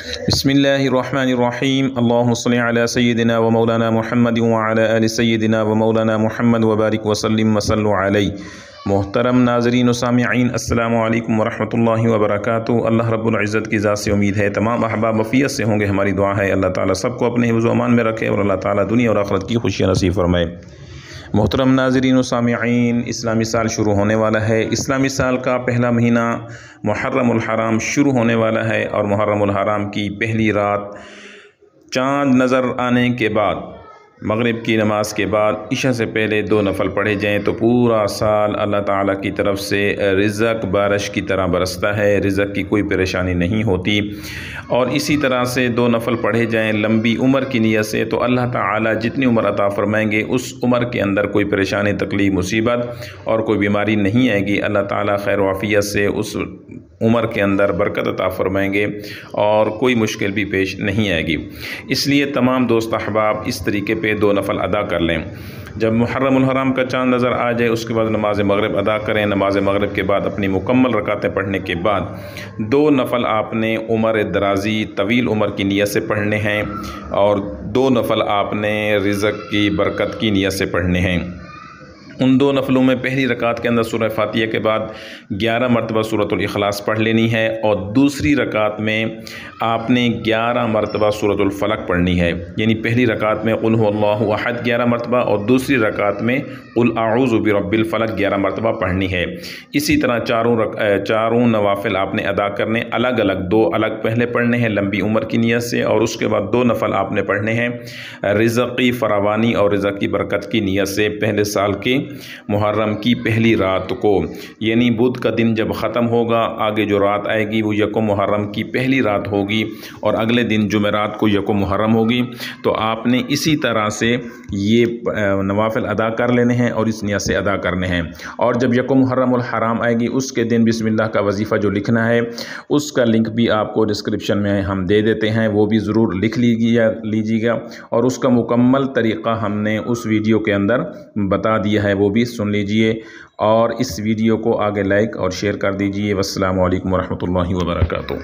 बिस्मिल्लाहिर्रहमानिर्रहीम। अल्लाहुम्मा सल्लि अला सय्यिदिना व मौलाना मुहम्मद व अला आलि सय्यिदिना व मौलाना मुहम्मद व बारिक वसल्लिम वसल्लु अलैहि। मोहतरम नाज़रीन व सामिईन, अस्सलामु अलैकुम व रहमतुल्लाहि व बरकातुहू। अल्लाह रब्बुल इज़्ज़त की ज़ात से उम्मीद है तमाम अहबाब वफ़ियत से होंगे। हमारी दुआ है अल्लाह ताला सबको अपने हिफ्ज़ व अमान में रखे और अल्लाह ताला दुनिया और आखिरत की खुशियाँ नसीब फरमाए। मोहतरम नाज़रीन व सामिईन, इस्लामी साल शुरू होने वाला है। इस्लामी साल का पहला महीना मुहर्रमुल हराम शुरू होने वाला है और मुहर्रमुल हराम की पहली रात चाँद नज़र आने के बाद, मगरिब की नमाज के बाद इशा से पहले 2 नफल पढ़े जाएँ तो पूरा साल अल्लाह ताला की तरफ से रिज़्क़ बारिश की तरह बरसता है, रिज़्क़ की कोई परेशानी नहीं होती। और इसी तरह से 2 नफल पढ़े जाएँ लंबी उम्र की नीयत से तो अल्लाह ताला जितनी उम्र अता फरमाएंगे उस उम्र के अंदर कोई परेशानी, तकलीफ़, मुसीबत और कोई बीमारी नहीं आएगी। अल्लाह ताला खैर व आफियत से उस उम्र के अंदर बरकत अता फरमाएंगे और कोई मुश्किल भी पेश नहीं आएगी। इसलिए तमाम दोस्त अहबाब इस तरीके पे 2 नफल अदा कर लें। जब मुहर्रमुल हराम का चाँद नज़र आ जाए उसके बाद नमाज मगरिब अदा करें। नमाज मगरिब के बाद अपनी मुकम्मल रकातें पढ़ने के बाद 2 नफल आपने उम्र दराजी, तवील उम्र की नीयत से पढ़ने हैं और 2 नफल आपने रिज़्क़ की बरकत की नीयत से पढ़ने हैं। उन 2 नफलों में पहली रकात के अंदर सूरह फातिहा के बाद 11 मरतबा सूरतुल इखलास पढ़ लेनी है और दूसरी रकात में आपने 11 मरतबा सूरतुल फलक पढ़नी है। यानी पहली रकात में कुल हुवल्लाहु अहद 11 मरतबा और दूसरी रकात में कुल अऊज़ु बिरब्बिल फलक 11 मरतबा पढ़नी है। इसी तरह चारों नवाफिल आपने अदा करने, अलग अलग 2 अलग पहले पढ़ने हैं लंबी उम्र की नीयत से और उसके बाद 2 नफल आपने पढ़ने हैं रिज़्क़ की फरावानी और रिज़्क़ की बरकत की नीयत से पहले साल के मुहर्रम की पहली रात को। यानी बुध का दिन जब ख़त्म होगा, आगे जो रात आएगी वो यकम मुहर्रम की पहली रात होगी और अगले दिन जुमेरात को यकम मुहर्रम होगी। तो आपने इसी तरह से ये नवाफिल अदा कर लेने हैं और इस नियत से अदा करने हैं। और जब यकम मुहर्रमुल हराम आएगी उसके दिन बिस्मिल्लाह का वजीफ़ा जो लिखना है उसका लिंक भी आपको डिस्क्रिप्शन में हम दे देते हैं, वो भी ज़रूर लिख लीजिएगा और उसका मुकम्मल तरीक़ा हमने उस वीडियो के अंदर बता दिया है, वो भी सुन लीजिए और इस वीडियो को आगे लाइक और शेयर कर दीजिए। वस्सलामु अलैकुम व रहमतुल्लाहि व बरकातुहू।